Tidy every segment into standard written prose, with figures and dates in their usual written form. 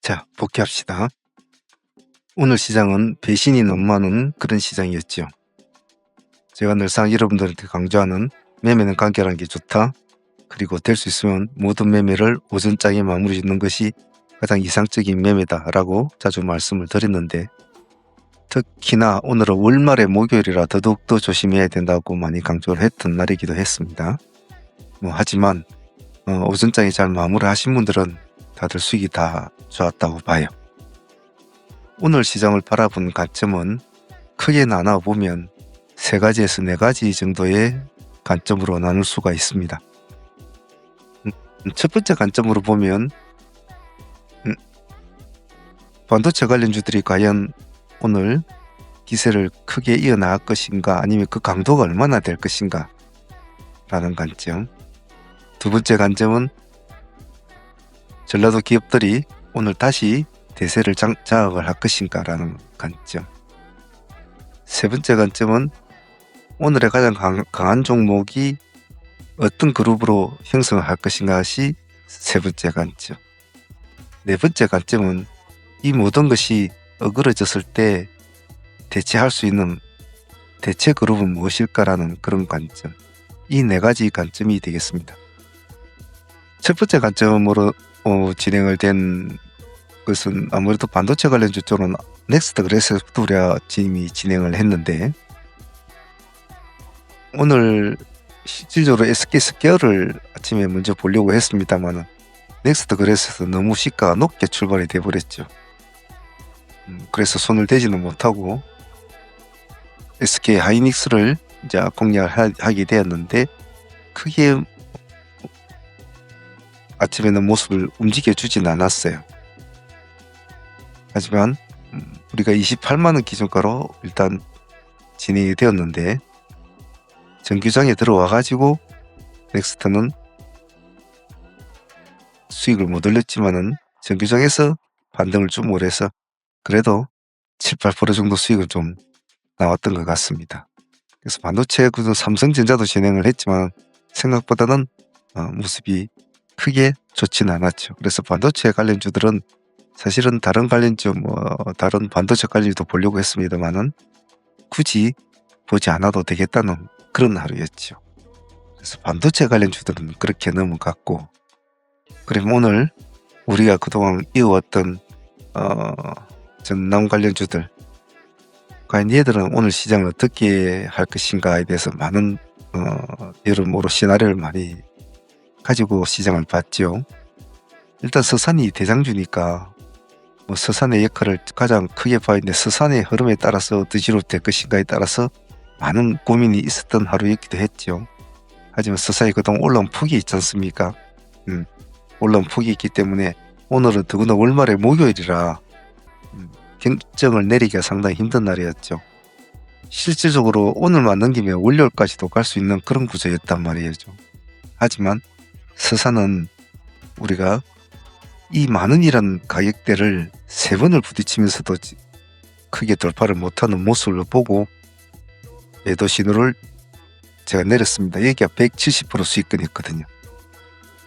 자, 복귀합시다. 오늘 시장은 배신이 너무 많은 그런 시장이었죠. 제가 늘상 여러분들한테 강조하는 매매는 간결한 게 좋다. 그리고 될 수 있으면 모든 매매를 오전장에 마무리 짓는 것이 가장 이상적인 매매다라고 자주 말씀을 드렸는데, 특히나 오늘은 월말의 목요일이라 더더욱더 조심해야 된다고 많이 강조를 했던 날이기도 했습니다. 하지만 오전장에 잘 마무리하신 분들은 다들 수익이 다 좋았다고 봐요. 오늘 시장을 바라본 관점은 크게 나눠보면 3가지에서 4가지 정도의 관점으로 나눌 수가 있습니다. 첫 번째 관점으로 보면 반도체 관련주들이 과연 오늘 기세를 크게 이어나갈 것인가, 아니면 그 강도가 얼마나 될 것인가 라는 관점. 두 번째 관점은 전라도 기업들이 오늘 다시 대세를 장악을 할 것인가 라는 관점. 세 번째 관점은 오늘의 가장 강한 종목이 어떤 그룹으로 형성을 할 것인가가 세 번째 관점. 네 번째 관점은 이 모든 것이 어그러졌을 때 대체할 수 있는 대체 그룹은 무엇일까라는 그런 관점. 이 4가지 관점이 되겠습니다. 첫 번째 관점으로 진행을 된 것은 아무래도 반도체 관련주 쪽은 넥스트 그래서부터 우리가 이미 진행을 했는데, 오늘 실질적으로 SK스퀘어를 아침에 먼저 보려고 했습니다만 넥스트 그래서에서 너무 시가가 높게 출발이 돼버렸죠. 그래서 손을 대지는 못하고 SK 하이닉스를 이제 공략을 하게 되었는데, 크게 아침에는 모습을 움직여주진 않았어요. 하지만 우리가 28만원 기준가로 일단 진행이 되었는데, 정규장에 들어와 가지고 넥스트는 수익을 못 올렸지만은 정규장에서 반등을 좀 못해서 그래도 7-8% 정도 수익은 좀 나왔던 것 같습니다. 그래서 반도체 구조 삼성전자도 진행을 했지만 생각보다는 모습이 크게 좋지는 않았죠. 그래서 반도체 관련주들은 사실은 다른 관련주, 다른 반도체 관련주도 보려고 했습니다만은 굳이 보지 않아도 되겠다는 그런 하루였죠. 그래서 반도체 관련주들은 그렇게 넘어갔고, 그럼 오늘 우리가 그동안 이어왔던 전남 관련주들, 과연 얘들은 오늘 시장을 어떻게 할 것인가에 대해서 많은 여러모로 시나리오를 많이 가지고 시장을 봤죠. 일단 서산이 대장주니까 서산의 역할을 가장 크게 봐야 되는데, 서산의 흐름에 따라서 어디로 될 것인가에 따라서 많은 고민이 있었던 하루였기도 했죠. 하지만 서산이 그동안 올라온 폭이 있지 않습니까? 올라온 폭이 있기 때문에 오늘은 더구나 월말의 목요일이라 경정을 내리기가 상당히 힘든 날이었죠. 실질적으로 오늘만 넘기면 월요일까지도 갈 수 있는 그런 구조였단 말이죠. 하지만 서산은 우리가 이 만원이라는 가격대를 3번을 부딪히면서도 크게 돌파를 못하는 모습을 보고 매도 신호를 제가 내렸습니다. 여기가 170% 수익권이었거든요.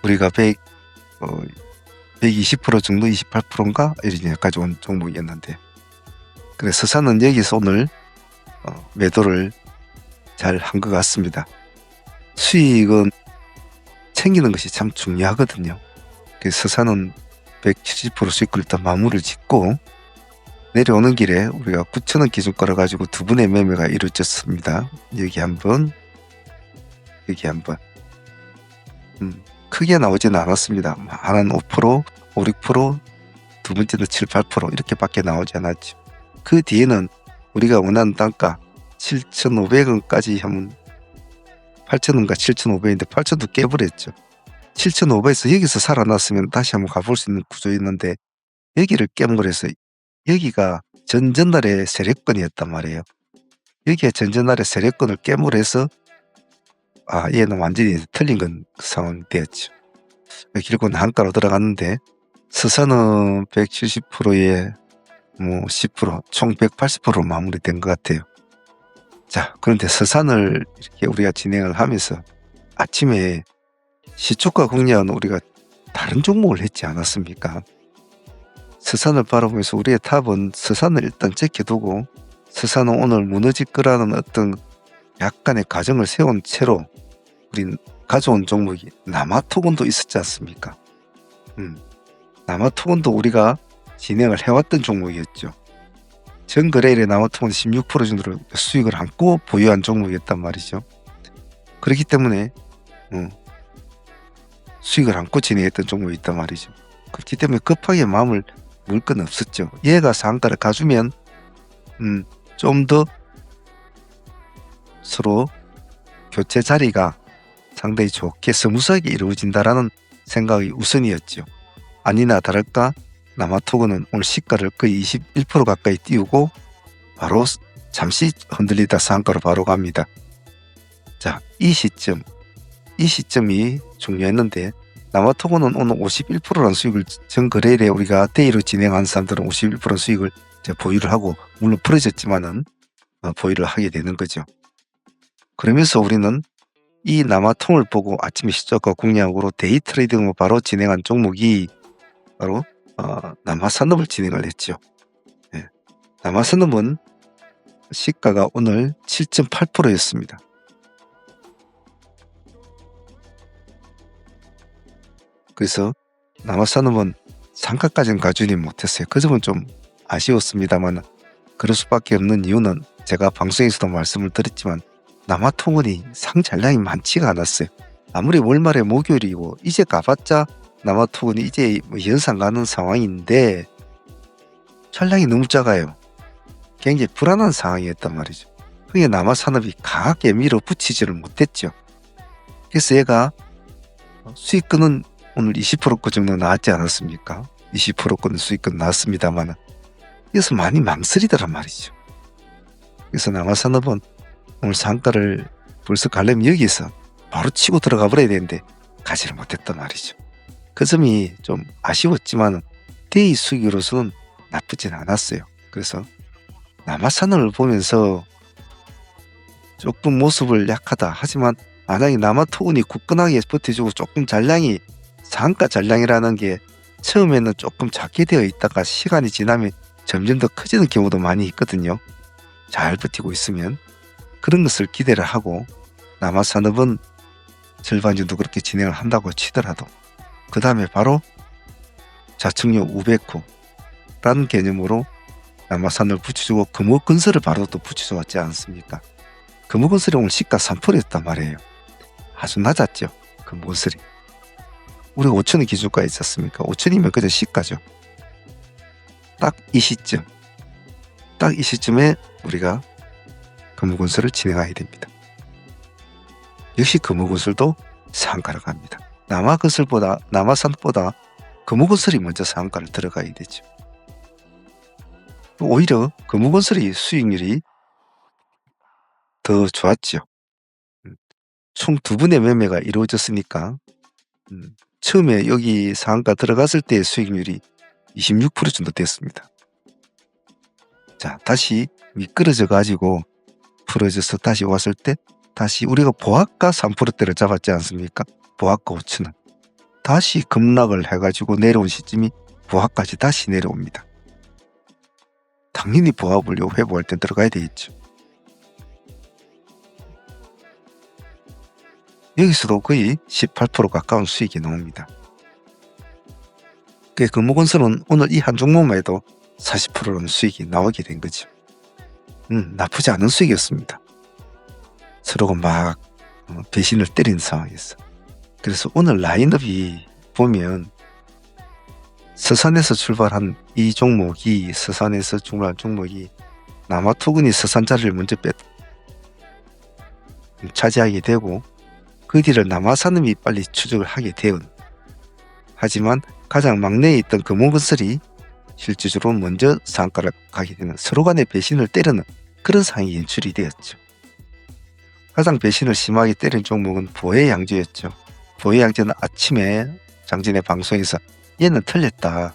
우리가 120% 정도, 28%인가 이렇게 가져온 종목이었는데, 그래서 서산은 여기서 오늘 매도를 잘 한 것 같습니다. 수익은 챙기는 것이 참 중요하거든요. 그래서 서산은 170% 수익을 일단 마무리를 짓고, 내려오는 길에 우리가 9,000원 기준가를 가지고 2분의 매매가 이루어졌습니다. 여기 한번, 여기 한번. 크게 나오지는 않았습니다. 하나는 5%, 5, 6%, 두 번째는 7, 8% 이렇게밖에 나오지 않았죠. 그 뒤에는 우리가 원하는 단가 7,500원까지 하면 8,000원과 7,500원인데 8,000도 깨버렸죠. 7,500에서 여기서 살아났으면 다시 한번 가볼 수 있는 구조였는데, 여기를 깨물어서 여기가 전전날의 세력권이었단 말이에요. 여기에 전전날의 세력권을 깨물어서 얘는 완전히 틀린 건 그 상황이 되었죠. 결국은 한가로 들어갔는데, 서산은 170%에 10%, 총 180% 마무리된 것 같아요. 자, 그런데 서산을 이렇게 우리가 진행을 하면서 아침에 시초가 공략은 우리가 다른 종목을 했지 않았습니까? 서산을 바라보면서 우리의 탑은 서산을 일단 제껴두고 서산은 오늘 무너질 거라는 어떤 약간의 가정을 세운 채로 우린 가져온 종목이 남아토건도 있었지 않습니까? 남아토건도 우리가 진행을 해왔던 종목이었죠. 전거래일에 남아토건 16% 정도로 수익을 안고 보유한 종목이었단 말이죠. 그렇기 때문에 수익을 안고 진행했던 종목이 있단 말이죠. 그렇기 때문에 급하게 마음을 물 건 없었죠. 얘가 상가를 가주면 좀 더 서로 교체 자리가 상당히 좋게 스무스하게 이루어진다라는 생각이 우선이었죠. 아니나 다를까 남아토건은 오늘 시가를 거의 21% 가까이 띄우고 바로 잠시 흔들리다 상가로 바로 갑니다. 자, 이 시점이 중요했는데 남아토건은 오늘 51%라는 수익을 전거래일에 우리가 데이로 진행한 사람들은 51% 수익을 보유를 하고 물론 풀어졌지만은 보유를 하게 되는 거죠. 그러면서 우리는 이 남아통을 보고 아침에 시작과 공략으로 데이 트레이딩으로 바로 진행한 종목이 바로 남아산업을 진행을 했죠. 네. 남아산업은 시가가 오늘 7.8%였습니다. 그래서 남아산업은 상가까지는 가주지 못했어요. 그 점은 좀 아쉬웠습니다만 그럴 수밖에 없는 이유는 제가 방송에서도 말씀을 드렸지만 남아통운이 상잔량이 많지가 않았어요. 아무리 월말에 목요일이고 이제 가봤자 남아통운이 이제 연상 가는 상황인데 잔량이 너무 작아요. 굉장히 불안한 상황이었단 말이죠. 그게 남아산업이 강하게 밀어붙이지를 못했죠. 그래서 얘가 수익권은 오늘 20%권 정도 나왔지 않았습니까? 20%권 수익권 나왔습니다만 그래서 많이 망설이더란 말이죠. 그래서 남아산업은 오늘 상가를 벌써 가려면 여기서 바로 치고 들어가 버려야 되는데 가지를 못했단 말이죠. 그 점이 좀 아쉬웠지만 데이 수익으로서는 나쁘진 않았어요. 그래서 남아산업을 보면서 조금 모습을 약하다 하지만 만약에 남아토운이 굳건하게 버텨주고 조금 잔량이 상가 잔량이라는 게 처음에는 조금 작게 되어 있다가 시간이 지나면 점점 더 커지는 경우도 많이 있거든요. 잘 버티고 있으면 그런 것을 기대를 하고 남아산업은 절반 정도 그렇게 진행을 한다고 치더라도 그 다음에 바로 자측료 500호라는 개념으로 남아산업을 붙여주고 금호건설을 바로 또 붙여주었지 않습니까? 금호건설이 오늘 시가 3%였단 말이에요. 아주 낮았죠. 금호건설이. 우리가 5천원 기준가에 있었습니까? 5천이면 그저 시가죠. 딱 이 시점에 우리가 금호건설을 진행해야 됩니다. 역시 금호건설도 상가를 갑니다. 남아산업보다 금호건설이 먼저 상가를 들어가야 되죠. 오히려 금호건설이 수익률이 더 좋았죠. 총 2분의 매매가 이루어졌으니까 처음에 여기 상가 들어갔을 때의 수익률이 26% 정도 됐습니다. 자, 다시 미끄러져 가지고 풀어져서 다시 왔을 때 다시 우리가 보합가 3%대를 잡았지 않습니까? 보합가 5천원. 다시 급락을 해가지고 내려온 시점이 보합까지 다시 내려옵니다. 당연히 보합을 회복할 때 들어가야 되겠죠. 여기서도 거의 18% 가까운 수익이 나옵니다. 그 금호건설은 오늘 이 한 종목만 해도 40%는 수익이 나오게 된 거죠. 나쁘지 않은 수익이었습니다. 서로가 막 배신을 때리는 상황이었어. 그래서 오늘 라인업이 보면 서산에서 출발한 이 종목이 남아투근이 서산 자리를 먼저 차지하게 되고 그 뒤를 남아산업이 빨리 추적을 하게 되은, 하지만 가장 막내에 있던 금호건설이 실질적으로 먼저 상가를 가게 되는 서로 간의 배신을 때리는 그런 상황이 연출이 되었죠. 가장 배신을 심하게 때린 종목은 보혜양주였죠. 보혜양주는 아침에 장진의 방송에서 얘는 틀렸다.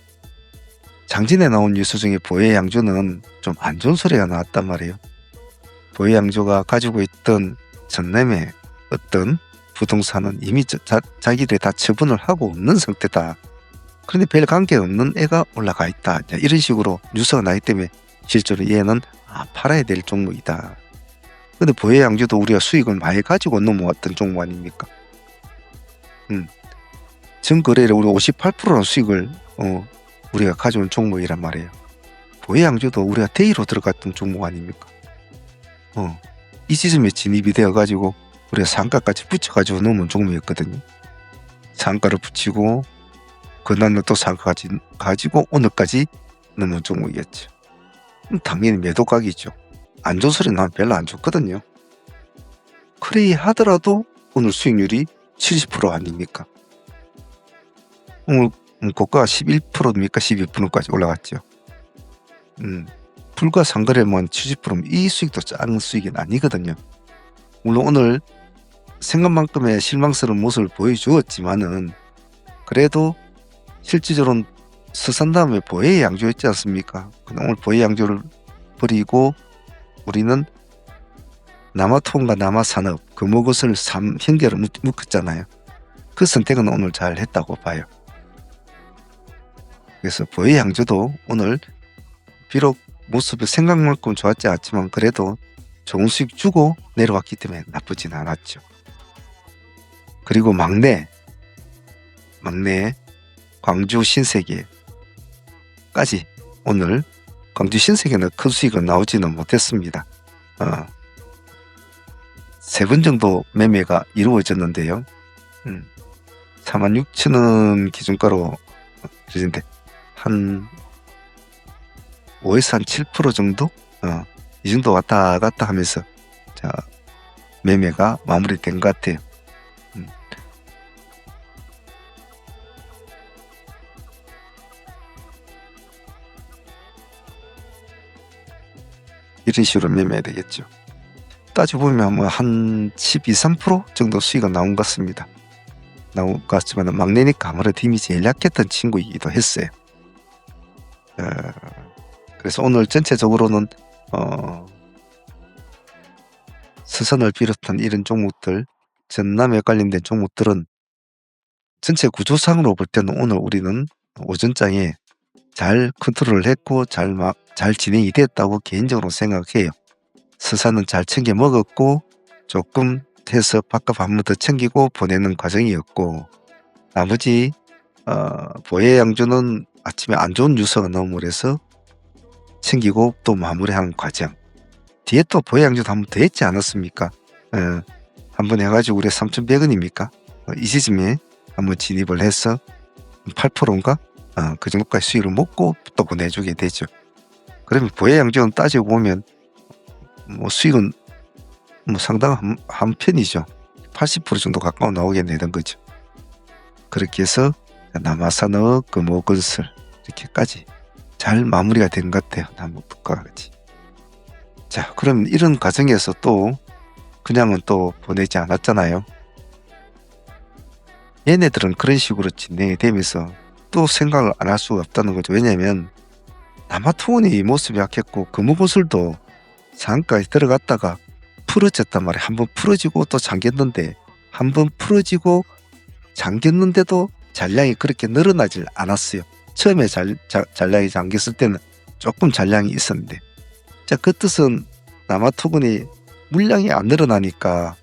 장진에 나온 뉴스 중에 보혜양주는 좀 안 좋은 소리가 나왔단 말이에요. 보혜양주가 가지고 있던 전남의 어떤 부동산은 이미 자기들이 다 처분을 하고 없는 상태다. 그런데 별 관계없는 애가 올라가 있다. 이런 식으로 뉴스가 나기 때문에 실제로 얘는 팔아야 될 종목이다. 근데 보혜양주도 우리가 수익을 많이 가지고 넘어왔던 종목 아닙니까? 전 거래일에 우리 58%는 수익을 우리가 가져온 종목이란 말이에요. 보혜양주도 우리가 대의로 들어갔던 종목 아닙니까? 이 시점에 진입이 되어가지고 우리가 상가까지 붙여가지고 넘은 종목이었거든요. 상가를 붙이고 그 다음날 또 상가까지 가지고 오늘까지 넘은 종목이었죠. 당연히 매도각이죠. 안 좋은 소리 나면 별로 안 좋거든요. 그래 하더라도 오늘 수익률이 70% 아닙니까? 오늘 고가가 11%입니까? 12%까지 올라갔죠. 불과 상거래만 70%면 이 수익도 작은 수익은 아니거든요. 물론 오늘 생각만큼의 실망스러운 모습을 보여주었지만은 그래도 실질적으로는 서산 다음에 보혜양주였지 않습니까? 오늘 보혜양주를 버리고 우리는 남아통과 남아산업, 금호것을 3형제를 묶었잖아요. 그 선택은 오늘 잘 했다고 봐요. 그래서 보혜양주도 오늘 비록 모습이 생각만큼 좋았지 않지만 그래도 좋은 수익 주고 내려왔기 때문에 나쁘진 않았죠. 그리고 막내 광주 신세계까지 오늘 광주 신세계는 큰 수익은 나오지는 못했습니다. 3번 정도 매매가 이루어졌는데요. 46,000원 기준가로 그런데 한 5에서 한 7% 정도? 이 정도 왔다 갔다 하면서 매매가 마무리된 것 같아요. 이런 식으로 매매해야 되겠죠. 따져보면 뭐 한 12, 13% 정도 수익은 나온 것 같습니다. 나온 것 같지만 막내니까 아무래도 힘이 제일 약했던 친구이기도 했어요. 그래서 오늘 전체적으로는 서산을 비롯한 이런 종목들, 전남에 관련된 종목들은 전체 구조상으로 볼 때는 오늘 우리는 오전장에 잘 컨트롤을 했고 잘 진행이 됐다고 개인적으로 생각해요. 서산은 잘 챙겨 먹었고 조금 해서 바깥 한 번 더 챙기고 보내는 과정이었고 나머지 보혜양주는 아침에 안 좋은 뉴스가 너무 그래서 챙기고 또 마무리하는 과정. 뒤에 또 보혜양주도 한 번 더 했지 않았습니까? 한 번 해가지고 우리 3,100원입니까? 이 시점에 한번 진입을 해서 8%인가? 그 정도까지 수익을 먹고 또 보내주게 되죠. 그러면 보혜양주는 따지고 보면 뭐 수익은 뭐 상당한 편이죠. 80% 정도 가까워 나오게 되는 거죠. 그렇게 해서 남아산업, 금호건설 이렇게까지 잘 마무리가 된 것 같아요. 남북과 같이. 자, 그럼 이런 과정에서 또 그냥은 또 보내지 않았잖아요. 얘네들은 그런 식으로 진행이 되면서 또 생각을 안 할 수가 없다는 거죠. 왜냐면 남아통운이 모습이 약했고 금호건설도 상한가에 들어갔다가 풀어졌단 말이에요. 한번 풀어지고 또 잠겼는데 한번 풀어지고 잠겼는데도 잔량이 그렇게 늘어나질 않았어요. 처음에 잔량이 잠겼을 때는 조금 잔량이 있었는데 그 뜻은 남아토근이 물량이 안 늘어나니까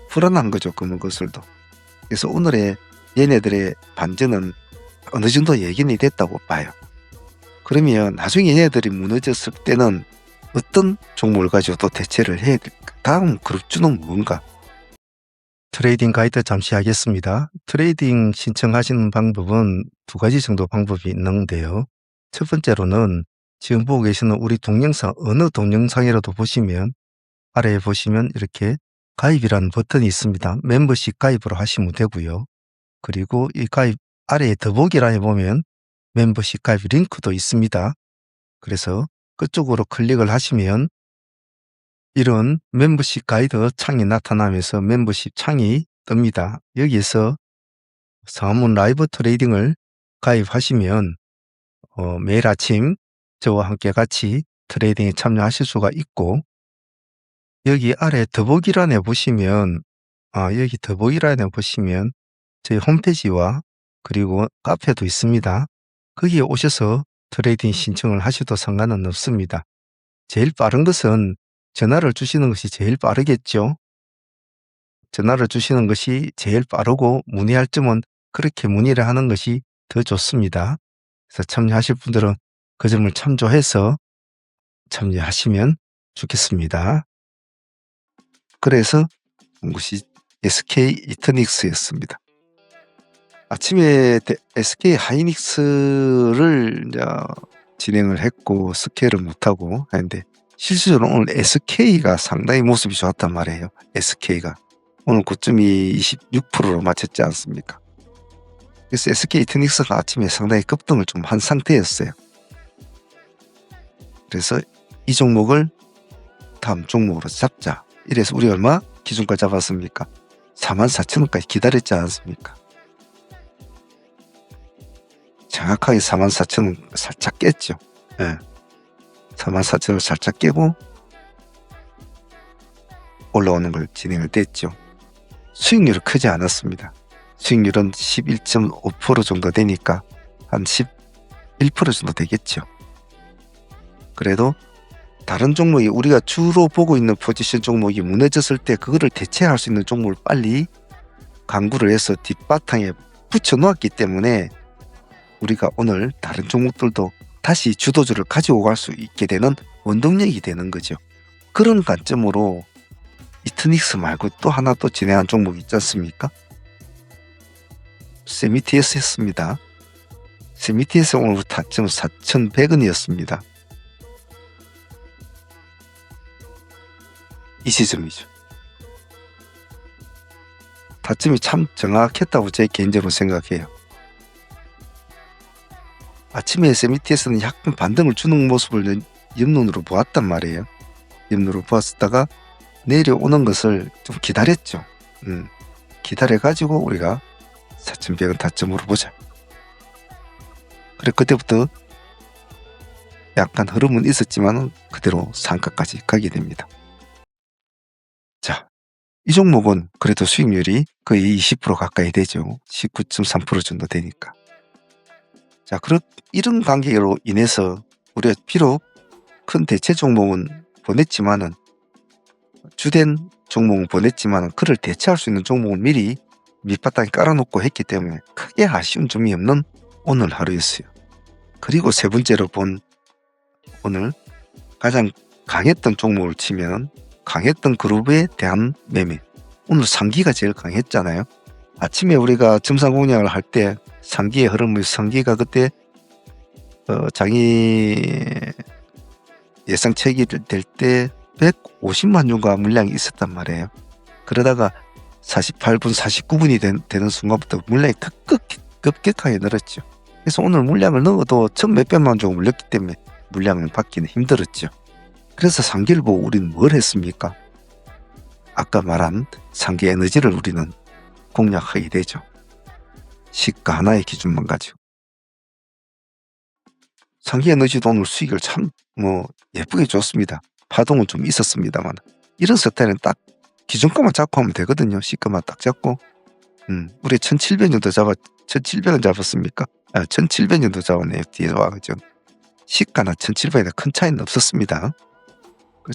불안한 거죠. 금호건설도. 그래서 오늘의 얘네들의 반전은 어느 정도 예견이 됐다고 봐요. 그러면 나중에 얘네들이 무너졌을 때는 어떤 종목을 가지고 또 대체를 해야 될까? 다음 그룹주는 뭔가? 트레이딩 가이드 잠시 하겠습니다. 트레이딩 신청하시는 방법은 2가지 정도 방법이 있는데요. 첫 번째로는 지금 보고 계시는 우리 동영상 어느 동영상이라도 보시면 아래에 보시면 이렇게 가입이라는 버튼이 있습니다. 멤버십 가입으로 하시면 되고요. 그리고 이 가입 아래에 더보기란에 보면 멤버십 가입 링크도 있습니다. 그래서 그쪽으로 클릭을 하시면 이런 멤버십 가이드 창이 나타나면서 멤버십 창이 뜹니다. 여기에서 상암문 라이브 트레이딩을 가입하시면 매일 아침 저와 함께 같이 트레이딩에 참여하실 수가 있고 여기 아래 더보기란에 보시면 여기 더보기란에 보시면 저희 홈페이지와 그리고 카페도 있습니다. 거기에 오셔서 트레이딩 신청을 하셔도 상관은 없습니다. 제일 빠른 것은 전화를 주시는 것이 제일 빠르겠죠. 전화를 주시는 것이 제일 빠르고 문의할 점은 그렇게 문의를 하는 것이 더 좋습니다. 그래서 참여하실 분들은 그 점을 참조해서 참여하시면 좋겠습니다. 그래서 온 것이 SK 이터닉스였습니다. 아침에 SK 하이닉스를 이제 진행을 했고 스케일을 못하고 하는데 실질적으로 오늘 SK가 상당히 모습이 좋았단 말이에요. SK가 오늘 고점이 26%로 마쳤지 않습니까? 그래서 SK 이터닉스가 아침에 상당히 급등을 좀 한 상태였어요. 그래서 이 종목을 다음 종목으로 잡자. 이래서 우리 얼마 기준가 잡았습니까? 44,000원까지 기다렸지 않았습니까? 정확하게 44,000원 살짝 깼죠. 예. 44,000원 살짝 깨고 올라오는 걸 진행을 됐죠. 수익률은 크지 않았습니다. 수익률은 11.5% 정도 되니까 한 11% 정도 되겠죠. 그래도 다른 종목이 우리가 주로 보고 있는 포지션 종목이 무너졌을 때 그거를 대체할 수 있는 종목을 빨리 강구를 해서 뒷바탕에 붙여 놓았기 때문에 우리가 오늘 다른 종목들도 다시 주도주를 가지고 갈 수 있게 되는 원동력이 되는 거죠. 그런 관점으로 이터닉스 말고 또 하나 또 진행한 종목이 있지 않습니까? 세미티에스였습니다. 세미티에스 오늘 타점 4,100원이었습니다. 이 시점이죠. 타점이 참 정확했다고 제 개인적으로 생각해요. 아침에 세미티에스는 약간 반등을 주는 모습을 옆눈으로 보았단 말이에요. 옆눈으로 보았다가 내려오는 것을 좀 기다렸죠. 기다려가지고 우리가 4,100원 타점으로 보자. 그래 그때부터 약간 흐름은 있었지만 그대로 상가까지 가게 됩니다. 자, 이 종목은 그래도 수익률이 거의 20% 가까이 되죠. 19.3% 정도 되니까. 자, 이런 관계로 인해서 우리가 비록 큰 대체 종목은 보냈지만은 주된 종목은 보냈지만은 그를 대체할 수 있는 종목은 미리 밑바닥에 깔아놓고 했기 때문에 크게 아쉬운 점이 없는 오늘 하루였어요. 그리고 세 번째로 본 오늘 가장 강했던 종목을 치면 강했던 그룹에 대한 매매. 오늘 상기가 제일 강했잖아요. 아침에 우리가 점상 공략을 할 때 상기의 흐름을 상기가 그때 자기 예상책이 될 때 150만 유가 물량이 있었단 말이에요. 그러다가 48분 49분이 되는 순간부터 물량이 급격하게 늘었죠. 그래서 오늘 물량을 넣어도 천 몇백만 정도 물렸기 때문에 물량을 받기는 힘들었죠. 그래서 상기를 보고 우리는 뭘 했습니까? 아까 말한 상기 에너지를 우리는 공략하게 되죠. 시가 하나의 기준만 가지고. 상기 에너지도 오늘 수익을 참 예쁘게 줬습니다. 파동은 좀 있었습니다만 이런 스타일은 딱 기준가만 잡고 하면 되거든요. 시가만 딱 잡고 우리 1,700 정도 1,700원 잡았습니까? 1,700 정도 잡았네요. 뒤에 와가지고 시가나 1,700원이나 큰 차이는 없었습니다.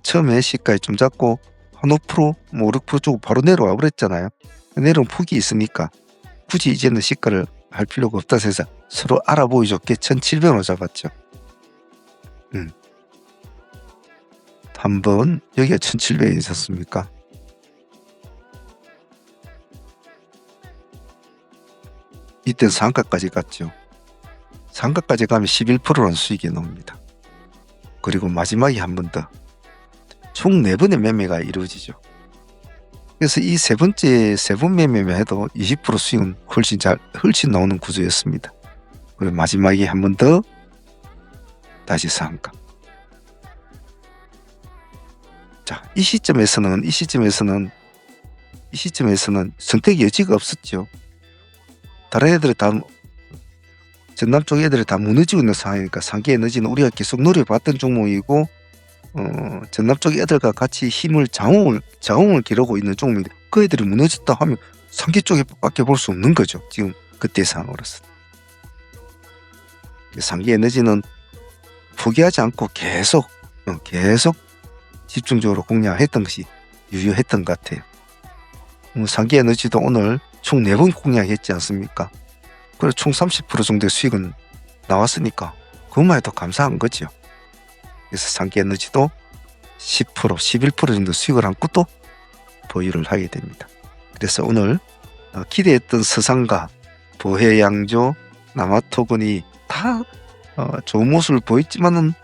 처음에 시가에 좀 잡고 한 5%, 5, 6% 주고 바로 내려와 그랬잖아요. 내려온 폭이 있으니까 굳이 이제는 시가를 할 필요가 없다 해서 서로 알아보기 좋게 1,700원으로 잡았죠. 한번 여기가 1,700원이 있었습니까? 이때 상가까지 갔죠. 상가까지 가면 11%라는 수익이 나옵니다. 그리고 마지막에 한 번 더. 총 4번의 매매가 이루어지죠. 그래서 이 세 번 매매만 해도 20% 수익은 훨씬 나오는 구조였습니다. 그리고 마지막에 한 번 더 다시 상가. 자, 이 시점에서는 선택의 여지가 없었죠. 다른 애들이 다 전남 쪽 애들이 다 무너지고 있는 상황이니까 상기 에너지는 우리가 계속 노려봤던 종목이고 전남 쪽 애들과 같이 자웅을 기르고 있는 종목인데 그 애들이 무너졌다 하면 상기 쪽에 밖에 볼 수 없는 거죠. 지금 그때 상황으로서. 상기에너지는 포기하지 않고 계속 집중적으로 공략했던 것이 유효했던 것 같아요. 상기에너지도 오늘 총 4번 공략했지 않습니까? 그래서 총 30% 정도의 수익은 나왔으니까 그것만 해도 감사한 거죠. 그래서 상기에너지도 10%, 11% 정도 수익을 안고 또 보유를 하게 됩니다. 그래서 오늘 기대했던 서상가, 보혜양조, 남아토건이 다 좋은 모습을 보였지만은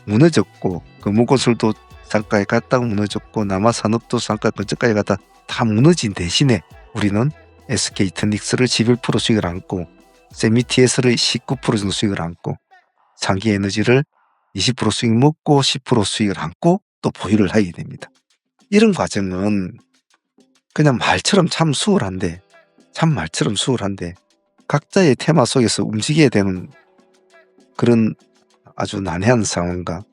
무너졌고, 금호건설도 상가에 갔다가 무너졌고, 남아산업도 상가 근처까지 갔다 다 무너진 대신에 우리는 SK이트닉스를 11% 수익을 안고, 세미티에스를 19% 정도 수익을 안고, 상기에너지를 20% 수익 먹고 10% 수익을 안고 또 보유를 하게 됩니다. 이런 과정은 그냥 말처럼 참 수월한데 각자의 테마 속에서 움직여야 되는 그런 아주 난해한 상황과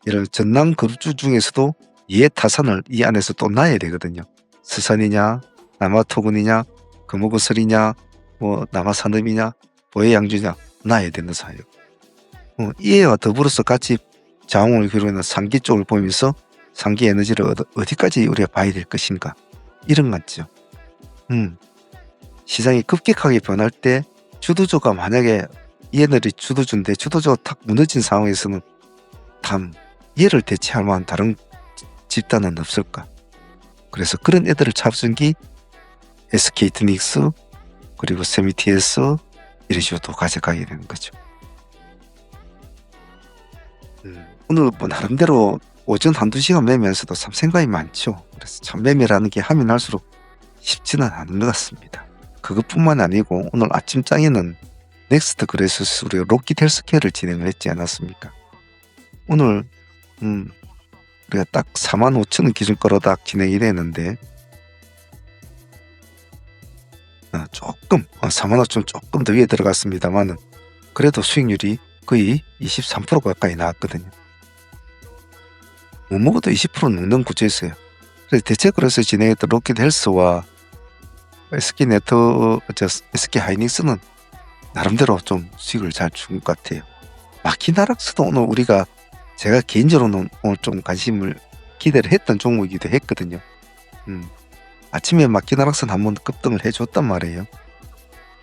이런 전남 그룹주 중에서도 이해타산을 이 안에서 또 놔야 되거든요. 스산이냐, 남아토건이냐, 금호건설이냐, 뭐 남아산업이냐, 보혜양주냐 놔야 되는 사유. 이해와 더불어서 같이 자웅을 기울이는 상기 쪽을 보면서 상기 에너지를 어디까지 우리가 봐야 될 것인가, 이런 것 같죠. 시장이 급격하게 변할 때 주도주가 만약에 이 에너지 주도주인데 주도주가 탁 무너진 상황에서는 얘를 대체할 만한 다른 집단은 없을까? 그래서 그런 애들을 잡은 게 SK이트닉스 그리고 세미티에스 이런 식으로 또 가져가게 되는 거죠. 오늘 뭐 나름대로 오전 1-2시간 매매에서도 참 생각이 많죠. 그래서 참 매매라는 게 하면 할수록 쉽지는 않은 것 같습니다. 그것뿐만 아니고 오늘 아침장에는 넥스트 그래서 우리가 로킷 헬스케어를 진행을 했지 않았습니까? 오늘 우리가 딱 45,000원 기준가로 딱 진행이 되는데 조금 45,000원 조금 더 위에 들어갔습니다만은 그래도 수익률이 거의 23% 가까이 나왔거든요. 못 먹어도 20% 넘는 구조였어요. 그래서 대체그래서 진행했던 로킷 헬스와 SK 하이닉스는 나름대로 좀 수익을 잘 준 것 같아요. 마키나락스도 오늘 우리가 제가 개인적으로는 오늘 좀 관심을 기대를 했던 종목이기도 했거든요. 아침에 마키나락스는 한번 급등을 해줬단 말이에요.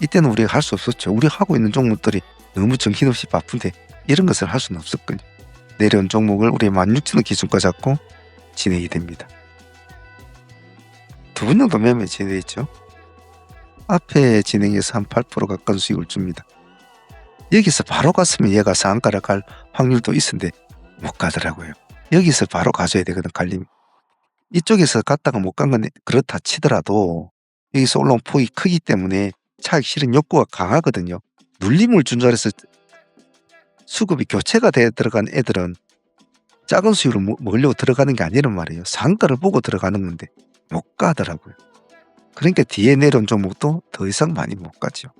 이때는 우리가 할 수 없었죠. 우리가 하고 있는 종목들이 너무 정신없이 바쁜데 이런 것을 할 수는 없었거든요. 내려온 종목을 우리 16,000원 기준가 잡고 진행이 됩니다. 2분 정도 매매 진행했죠. 앞에 진행해서 한 8% 가까운 수익을 줍니다. 여기서 바로 갔으면 얘가 상한가를 갈 확률도 있었는데 못 가더라고요. 여기서 바로 가줘야 되거든, 갈림. 이쪽에서 갔다가 못 간 건 그렇다 치더라도 여기서 올라온 폭이 크기 때문에 차익 실현 욕구가 강하거든요. 눌림을 준 줄 알아서 수급이 교체가 돼 들어간 애들은 작은 수익으로 먹으려고 들어가는 게 아니란 말이에요. 상가를 보고 들어가는 건데 못 가더라고요. 그러니까 뒤에 내려온 종목도 더 이상 많이 못 가죠.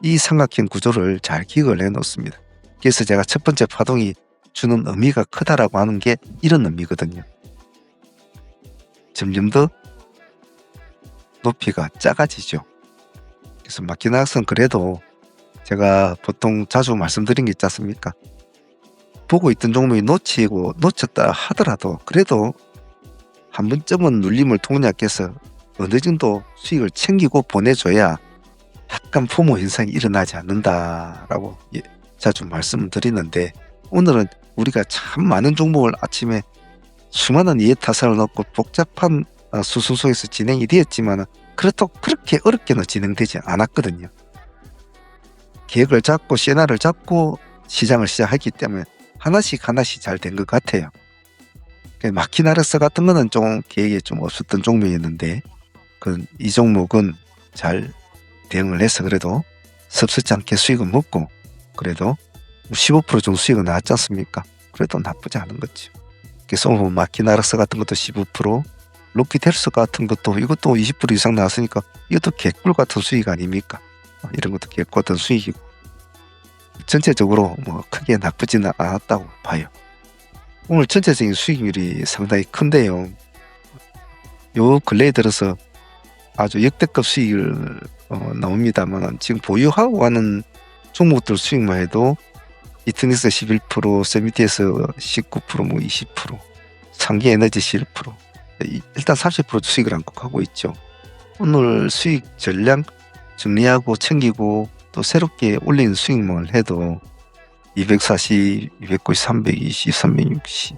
이 삼각형 구조를 잘 기억을 해놓습니다. 그래서 제가 첫 번째 파동이 주는 의미가 크다라고 하는 게 이런 의미거든요. 점점 더 높이가 작아지죠. 그래서 마키나락스는 그래도 제가 보통 자주 말씀드린 게 있지 않습니까? 보고 있던 종목이 놓쳤다 하더라도 그래도 한 번쯤은 눌림을 통략해서 어느 정도 수익을 챙기고 보내줘야 약간 포모 현상이 일어나지 않는다라고 자주 말씀을 드리는데, 오늘은 우리가 참 많은 종목을 아침에 수많은 이해타산을 넣고 복잡한 수순 속에서 진행이 되었지만 그렇다고 그렇게 어렵게는 진행되지 않았거든요. 계획을 잡고 시나리오를 잡고 시장을 시작했기 때문에 하나씩 잘 된 것 같아요. 마키나락스 같은 거는 좀 계획에 좀 없었던 종목이었는데 이 종목은 잘 대응을 해서 그래도 섭섭지 않게 수익을 먹고 그래도 15% 정도 수익은 나왔지 않습니까? 그래도 나쁘지 않은 거죠. 그래서 오늘 마키나락스 같은 것도 15%, 로키텔스 같은 것도 이것도 20% 이상 나왔으니까 이것도 개꿀 같은 수익 아닙니까? 이런 것도 개꿀 같은 수익이고 전체적으로 뭐 크게 나쁘지는 않았다고 봐요. 오늘 전체적인 수익률이 상당히 큰데요. 요 근래에 들어서 아주 역대급 수익을 나옵니다만 지금 보유하고 가는 종목들 수익만 해도 이트닉스 11%, 세미티에스 19%, 뭐 20%, 상기에너지 11%. 일단 30% 수익을 안고 있죠. 오늘 수익 전량 정리하고 챙기고 또 새롭게 올린 수익만 해도 240, 290, 320, 360,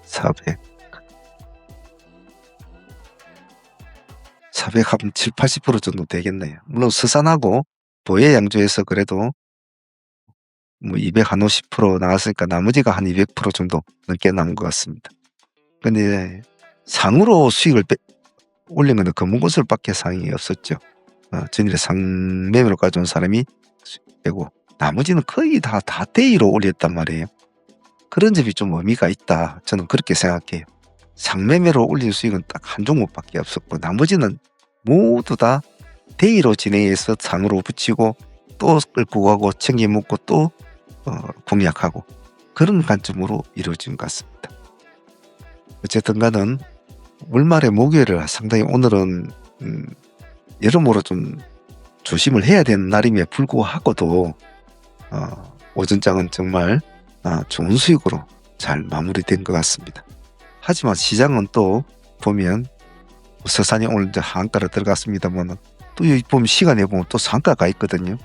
400, 400하면 7, 80% 정도 되겠네요. 물론 서산하고 보혜 양조해서 그래도 뭐 250% 나왔으니까 나머지가 한 200% 정도 넘게 남은 것 같습니다. 근데 상으로 수익을 올린 건 금은고슬밖에 상이 없었죠. 전일에 상매매로 가져온 사람이 되고 나머지는 거의 다 대의로 올렸단 말이에요. 그런 점이 좀 의미가 있다. 저는 그렇게 생각해요. 상매매로 올린 수익은 딱 한 종목밖에 없었고 나머지는 모두 다 대의로 진행해서 상으로 붙이고 또 끌고 가고 챙겨 먹고 또 공략하고 그런 관점으로 이루어진 것 같습니다. 어쨌든 간은 월말에 목요일을 상당히 오늘은 여러모로 좀 조심을 해야 되는 날임에 불구하고도 오전장은 정말 좋은 수익으로 잘 마무리된 것 같습니다. 하지만 시장은 또 보면 서산이 오늘 이제 하한가로 들어갔습니다만 또 여기 보면 시간에 보면 또 상가가 있거든요.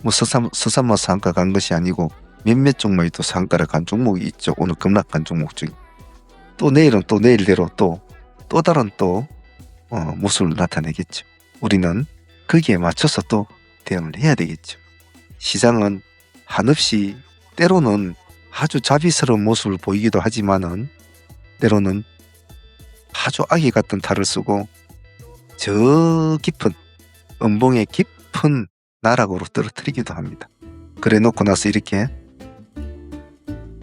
뭐 서산만 상가 간 것이 아니고 몇몇 종목이 또 상가를 간 종목이 있죠. 오늘 급락한 종목 중에. 또 내일은 또 내일대로 또 다른 또 모습을 나타내겠죠. 우리는 거기에 맞춰서 또 대응을 해야 되겠죠. 시장은 한없이 때로는 아주 자비스러운 모습을 보이기도 하지만은 때로는 아주 아기 같은 탈을 쓰고 저 깊은 음봉의 깊은 나락으로 떨어뜨리기도 합니다. 그래 놓고 나서 이렇게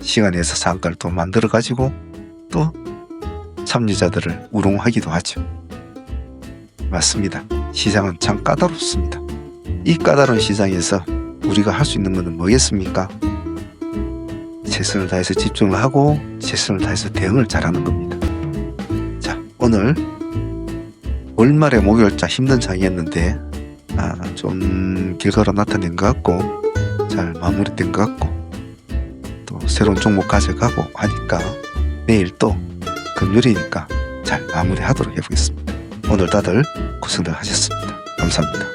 시간에서 상가를 또 만들어 가지고 또 참여자들을 우롱하기도 하죠. 맞습니다. 시장은 참 까다롭습니다. 이 까다로운 시장에서 우리가 할 수 있는 것은 뭐겠습니까? 최선을 다해서 집중을 하고 최선을 다해서 대응을 잘하는 겁니다. 자, 오늘 월말에 목요일자 힘든 장이었는데 좀 길거로 나타낸 것 같고 잘 마무리된 것 같고 또 새로운 종목 가져가고 하니까 내일 또 금요일이니까 잘 마무리하도록 해보겠습니다. 오늘 다들 고생들 하셨습니다. 감사합니다.